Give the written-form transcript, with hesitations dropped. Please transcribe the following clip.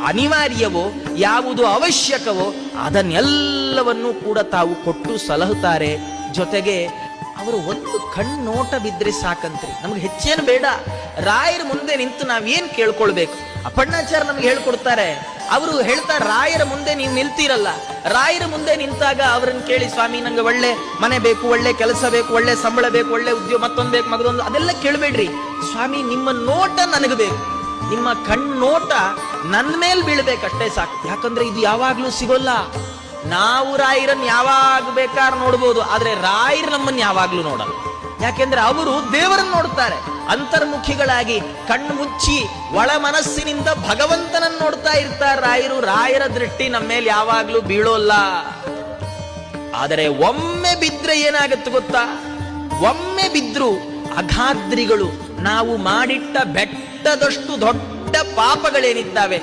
ಅನಿವಾರ್ಯವೋ ಯಾವುದು ಅವಶ್ಯಕವೋ ಅದನ್ನೆಲ್ಲವನ್ನೂ ಕೂಡ ತಾವು ಕೊಟ್ಟು ಸಲಹುತ್ತಾರೆ. ಜೊತೆಗೆ ಅವರು ಒಂದು ಕಣ್ಣೋಟ ಬಿದ್ರೆ ಸಾಕಂತ್ರಿ, ನಮ್ಗೆ ಹೆಚ್ಚೇನು ಬೇಡ. ರಾಯರ ಮುಂದೆ ನಿಂತು ನಾವೇನ್ ಕೇಳ್ಕೊಳ್ಬೇಕು? ಅಪ್ಪಣ್ಣಾಚಾರ್ಯ ನಮ್ಗೆ ಹೇಳ್ಕೊಡ್ತಾರೆ. ಅವರು ಹೇಳ್ತಾರೆ, ರಾಯರ ಮುಂದೆ ನೀವು ನಿಲ್ತೀರಲ್ಲ, ರಾಯರ ಮುಂದೆ ನಿಂತಾಗ ಅವರನ್ನು ಕೇಳಿ, ಸ್ವಾಮಿ ನಂಗೆ ಒಳ್ಳೆ ಮನೆ ಬೇಕು, ಒಳ್ಳೆ ಕೆಲಸ ಬೇಕು, ಒಳ್ಳೆ ಸಂಬಳ ಬೇಕು, ಒಳ್ಳೆ ಉದ್ಯೋಗ, ಮತ್ತೊಂದು ಬೇಕು, ಮಗದೊಂದು, ಅದೆಲ್ಲ ಕೇಳಬೇಡ್ರಿ. ಸ್ವಾಮಿ ನಿಮ್ಮ ನೋಟ ನನಗೆ ಬೇಕು, ನಿಮ್ಮ ಕಣ್ಣೋಟ ನನ್ನ ಮೇಲೆ ಬೀಳ್ಬೇಕಷ್ಟೇ ಸಾಕು. ಯಾಕಂದ್ರೆ ಇದು ಯಾವಾಗ್ಲೂ ಸಿಗೋಲ್ಲ. ನಾವು ರಾಯರನ್ನು ಯಾವಾಗ ಬೇಕಾದ್ರೂ ನೋಡ್ಬೋದು, ಆದ್ರೆ ರಾಯರು ನಮ್ಮನ್ನು ಯಾವಾಗ್ಲೂ ನೋಡಲ್ಲ. ಯಾಕೆಂದ್ರೆ ಅವರು ದೇವರನ್ನು ನೋಡ್ತಾರೆ. ಅಂತರ್ಮುಖಿಗಳಾಗಿ ಕಣ್ಣು ಮುಚ್ಚಿ ಒಳ ಮನಸ್ಸಿನಿಂದ ಭಗವಂತನನ್ನು ನೋಡ್ತಾ ಇರ್ತಾರೆ ರಾಯರು. ರಾಯರ ದೃಷ್ಟಿ ನಮ್ಮ ಮೇಲೆ ಯಾವಾಗ್ಲೂ ಬೀಳೋಲ್ಲ. ಆದರೆ ಒಮ್ಮೆ ಬಿದ್ರೆ ಏನಾಗತ್ತೆ ಗೊತ್ತಾ? ಒಮ್ಮೆ ಬಿದ್ರು ಅಗಾದ್ರಿಗಳು, ನಾವು ಮಾಡಿಟ್ಟ ಬೆಟ್ಟದಷ್ಟು ದೊಡ್ಡ ಪಾಪಗಳೇನಿದ್ದಾವೆ